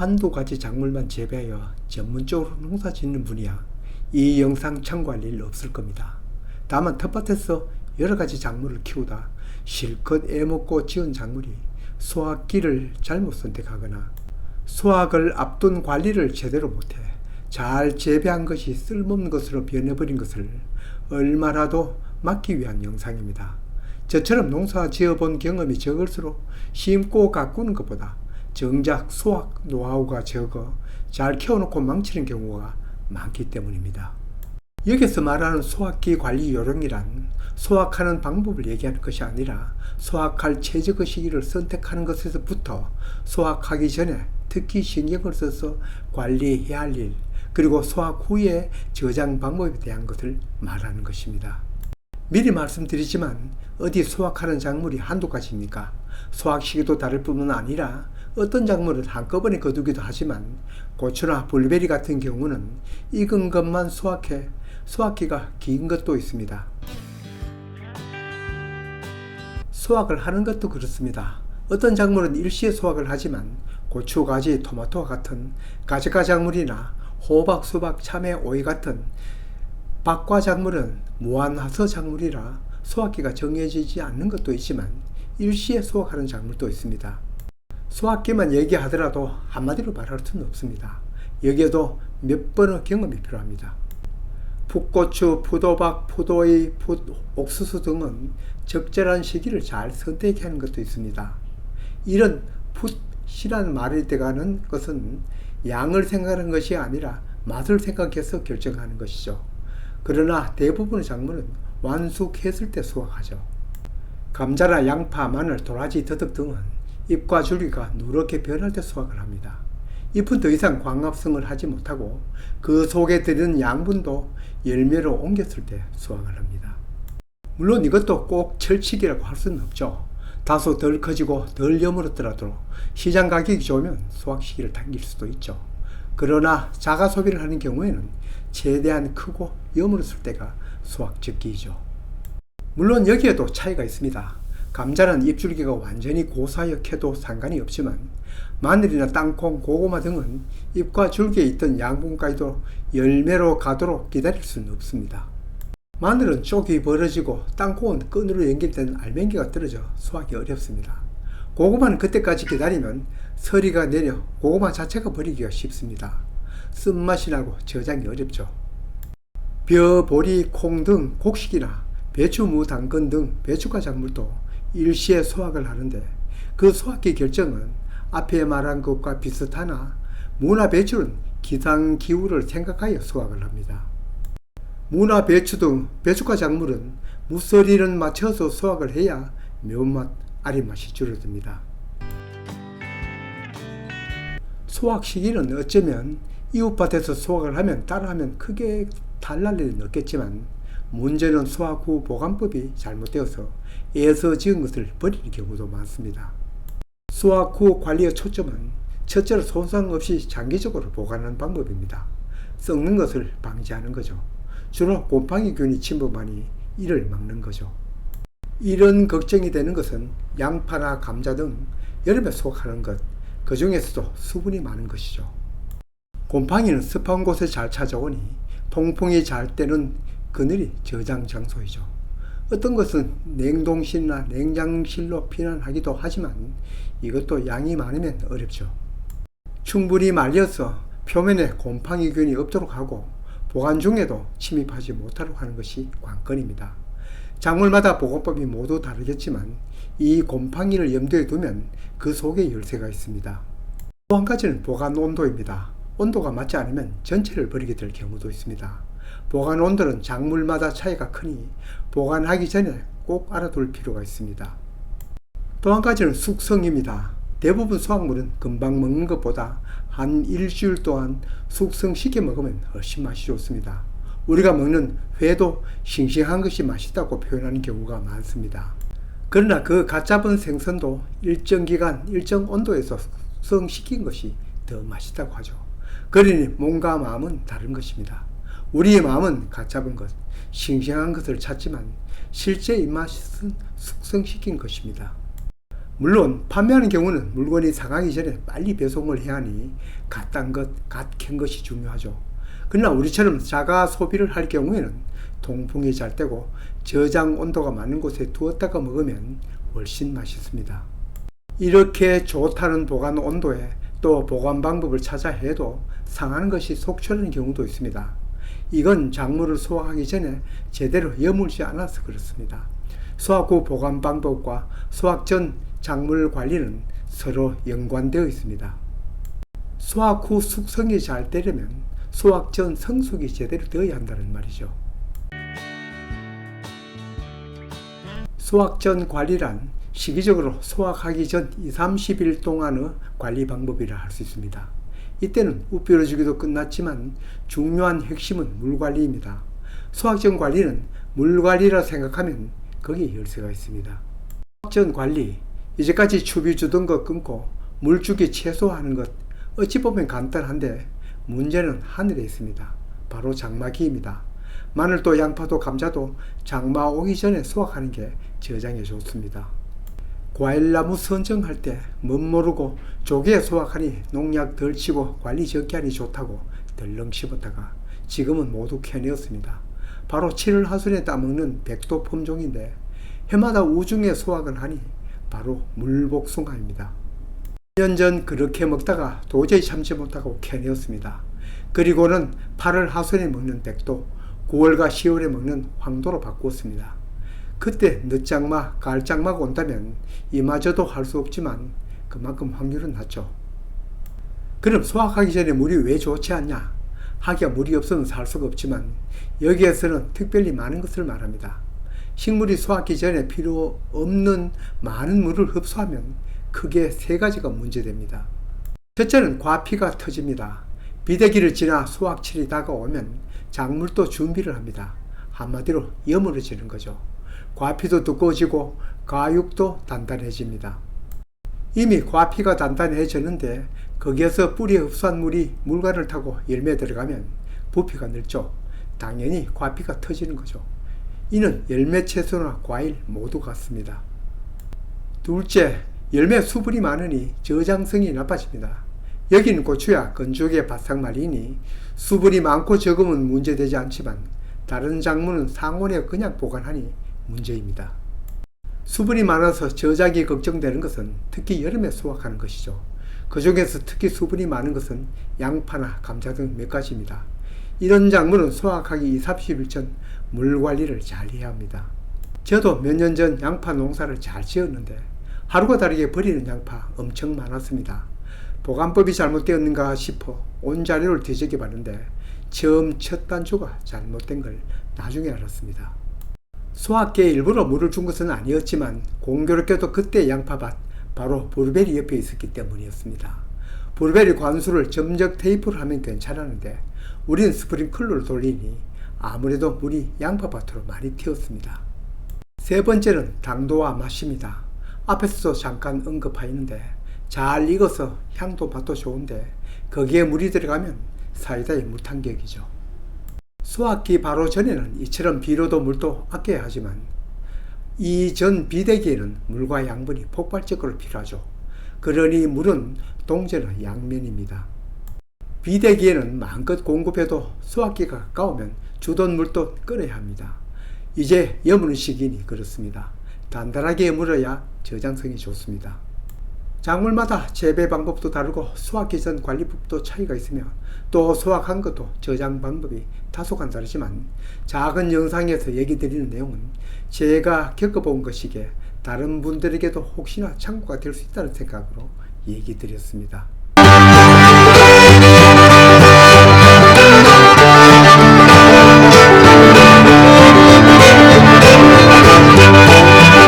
한두 가지 작물만 재배하여 전문적으로 농사 짓는 분이야 이 영상 참고할 일 없을 겁니다. 다만 텃밭에서 여러 가지 작물을 키우다 실컷 애먹고 지은 작물이 수확기를 잘못 선택하거나 수확을 앞둔 관리를 제대로 못해 잘 재배한 것이 쓸모없는 것으로 변해버린 것을 얼마라도 막기 위한 영상입니다. 저처럼 농사 지어본 경험이 적을수록 심고 가꾸는 것보다 정작 수확 노하우가 적어 잘 키워놓고 망치는 경우가 많기 때문입니다. 여기서 말하는 수확기 관리 요령이란 수확하는 방법을 얘기하는 것이 아니라 수확할 최적의 시기를 선택하는 것에서부터 수확하기 전에 특히 신경을 써서 관리해야 할 일, 그리고 수확 후에 저장 방법에 대한 것을 말하는 것입니다. 미리 말씀드리지만 어디 수확하는 작물이 한두 가지입니까? 수확 시기도 다를 뿐만 아니라 어떤 작물은 한꺼번에 거두기도 하지만 고추나 블루베리 같은 경우는 익은 것만 수확해 수확기가 긴 것도 있습니다. 수확을 하는 것도 그렇습니다. 어떤 작물은 일시에 수확을 하지만 고추, 가지, 토마토와 같은 가지과 작물이나 호박, 수박, 참외, 오이 같은 박과 작물은 무한하서 작물이라 수확기가 정해지지 않는 것도 있지만 일시에 수확하는 작물도 있습니다. 수확기만 얘기하더라도 한마디로 말할 수는 없습니다. 여기에도 몇 번의 경험이 필요합니다. 풋고추, 풋호박, 풋오이, 옥수수 등은 적절한 시기를 잘 선택해야 하는 것도 있습니다. 이런 풋이라는 말을 대가는 것은 양을 생각하는 것이 아니라 맛을 생각해서 결정하는 것이죠. 그러나 대부분의 작물은 완숙했을 때 수확하죠. 감자나 양파, 마늘, 도라지, 더덕 등은 잎과 줄기가 누렇게 변할 때 수확을 합니다. 잎은 더 이상 광합성을 하지 못하고 그 속에 들은 양분도 열매로 옮겼을 때 수확을 합니다. 물론 이것도 꼭 철칙이라고 할 수는 없죠. 다소 덜 커지고 덜 여물었더라도 시장 가격이 좋으면 수확 시기를 당길 수도 있죠. 그러나 자가 소비를 하는 경우에는 최대한 크고 여물었을 때가 수확 적기이죠. 물론 여기에도 차이가 있습니다. 감자는 잎줄기가 완전히 고사하여 캐도 상관이 없지만 마늘이나 땅콩, 고구마 등은 잎과 줄기에 있던 양분까지도 열매로 가도록 기다릴 수는 없습니다. 마늘은 쪽이 벌어지고 땅콩은 끈으로 연결된 알맹이가 떨어져 수확이 어렵습니다. 고구마는 그때까지 기다리면 서리가 내려 고구마 자체가 버리기가 쉽습니다. 쓴맛이 나고 저장이 어렵죠. 벼, 보리, 콩 등 곡식이나 배추, 무, 당근 등 배추과 작물도 일시에 수확을 하는데 그 수확기 결정은 앞에 말한 것과 비슷하나 무나 배추는 기상 기후를 생각하여 수확을 합니다. 무나 배추 등 배추과 작물은 무서리를 맞춰서 수확을 해야 매운맛, 아린맛이 줄어듭니다. 수확 시기는 어쩌면 이웃밭에서 수확을 하면 따라하면 크게 달랄 일은 없겠지만 문제는 수확 후 보관법이 잘못되어서 애써 지은 것을 버리는 경우도 많습니다. 수확 후 관리의 초점은 첫째로 손상 없이 장기적으로 보관하는 방법입니다. 썩는 것을 방지하는 거죠. 주로 곰팡이균이 침범하니 이를 막는 거죠. 이런 걱정이 되는 것은 양파나 감자 등 여름에 수확하는 것, 그 중에서도 수분이 많은 것이죠. 곰팡이는 습한 곳에 잘 찾아오니 통풍이 잘 되는 그늘이 저장 장소이죠. 어떤 것은 냉동실이나 냉장실로 피난하기도 하지만 이것도 양이 많으면 어렵죠. 충분히 말려서 표면에 곰팡이균이 없도록 하고 보관 중에도 침입하지 못하도록 하는 것이 관건입니다. 작물마다 보관법이 모두 다르겠지만 이 곰팡이를 염두에 두면 그 속에 열쇠가 있습니다. 또 한 가지는 보관 온도입니다. 온도가 맞지 않으면 전체를 버리게 될 경우도 있습니다. 보관 온도는 작물마다 차이가 크니 보관하기 전에 꼭 알아둘 필요가 있습니다. 또 한 가지는 숙성입니다. 대부분 수확물은 금방 먹는 것보다 한 일주일 동안 숙성시켜 먹으면 훨씬 맛이 좋습니다. 우리가 먹는 회도 싱싱한 것이 맛있다고 표현하는 경우가 많습니다. 그러나 그 갓 잡은 생선도 일정 기간, 일정 온도에서 숙성시킨 것이 더 맛있다고 하죠. 그러니 몸과 마음은 다른 것입니다. 우리의 마음은 갓 잡은 것, 싱싱한 것을 찾지만 실제 입맛은 숙성시킨 것입니다. 물론 판매하는 경우는 물건이 상하기 전에 빨리 배송을 해야 하니 갓 딴 것, 갓 캔 것이 중요하죠. 그러나 우리처럼 자가 소비를 할 경우에는 통풍이 잘 되고 저장 온도가 맞는 곳에 두었다가 먹으면 훨씬 맛있습니다. 이렇게 좋다는 보관 온도에 또 보관 방법을 찾아 해도 상하는 것이 속출하는 경우도 있습니다. 이건 작물을 수확하기 전에 제대로 여물지 않아서 그렇습니다. 수확 후 보관 방법과 수확 전 작물 관리는 서로 연관되어 있습니다. 수확 후 숙성이 잘 되려면 수확 전 성숙이 제대로 되어야 한다는 말이죠. 수확 전 관리란 시기적으로 수확하기 전 2-30일 동안의 관리 방법이라 할 수 있습니다. 이때는 우벼러주기도 끝났지만 중요한 핵심은 물관리입니다. 수확 전 관리는 물관리라 생각하면 거기에 열쇠가 있습니다. 수확 전 관리, 이제까지 추비 주던 것 끊고 물주기 최소화하는 것, 어찌 보면 간단한데 문제는 하늘에 있습니다. 바로 장마기입니다. 마늘도 양파도 감자도 장마 오기 전에 수확하는 게 저장에 좋습니다. 과일나무 선정할 때 멋모르고 조기에 수확하니 농약 덜 치고 관리 적게 하니 좋다고 덜렁 씹었다가 지금은 모두 캐내었습니다. 바로 7월 하순에 따먹는 백도 품종인데 해마다 우중에 수확을 하니 바로 물복숭아입니다. 2년 전 그렇게 먹다가 도저히 참지 못하고 캐내었습니다. 그리고는 8월 하순에 먹는 백도, 9월과 10월에 먹는 황도로 바꾸었습니다. 그때 늦장마, 가을장마가 온다면 이마저도 할 수 없지만 그만큼 확률은 낮죠. 그럼 수확하기 전에 물이 왜 좋지 않냐? 하기야 물이 없어는 살 수가 없지만 여기에서는 특별히 많은 것을 말합니다. 식물이 수확하기 전에 필요 없는 많은 물을 흡수하면 크게 3가지가 문제됩니다. 첫째는 과피가 터집니다. 비대기를 지나 수확철이 다가오면 작물도 준비를 합니다. 한마디로 여물어지는 거죠. 과피도 두꺼워지고 가육도 단단해집니다. 이미 과피가 단단해졌는데 거기에서 뿌리에 흡수한 물이 물관을 타고 열매에 들어가면 부피가 늘죠. 당연히 과피가 터지는 거죠. 이는 열매 채소나 과일 모두 같습니다. 둘째, 열매 수분이 많으니 저장성이 나빠집니다. 여기는 고추야 건조기에 바싹 말리니 수분이 많고 적으면 문제되지 않지만 다른 작물은 상온에 그냥 보관하니 문제입니다. 수분이 많아서 저장이 걱정되는 것은 특히 여름에 수확하는 것이죠. 그 중에서 특히 수분이 많은 것은 양파나 감자 등 몇 가지입니다. 이런 작물은 수확하기 2-30일 전 물관리를 잘 해야 합니다. 저도 몇 년 전 양파 농사를 잘 지었는데 하루가 다르게 버리는 양파 엄청 많았습니다. 보관법이 잘못되었는가 싶어 온 자료를 뒤적여봤는데 처음 첫 단추가 잘못된 걸 나중에 알았습니다. 수확기에 일부러 물을 준 것은 아니었지만 공교롭게도 그때 양파밭 바로 블루베리 옆에 있었기 때문이었습니다. 블루베리 관수를 점적 테이프를 하면 괜찮았는데 우린 스프링클러를 돌리니 아무래도 물이 양파밭으로 많이 튀었습니다. 세 번째는 당도와 맛입니다. 앞에서도 잠깐 언급하였는데 잘 익어서 향도 맛도 좋은데 거기에 물이 들어가면 사이다의 물탄격이죠. 수확기 바로 전에는 이처럼 비료도 물도 아껴야 하지만 이전 비대기에는 물과 양분이 폭발적으로 필요하죠. 그러니 물은 동전의 양면입니다. 비대기에는 마음껏 공급해도 수확기가 가까우면 주던 물도 끓여야 합니다. 이제 여무는 시기니 그렇습니다. 단단하게 물어야 저장성이 좋습니다. 작물마다 재배 방법도 다르고 수확기 전 관리법도 차이가 있으며 또 수확한 것도 저장 방법이 다소간 다르지만 작은 영상에서 얘기 드리는 내용은 제가 겪어본 것이기에 다른 분들에게도 혹시나 참고가 될 수 있다는 생각으로 얘기 드렸습니다.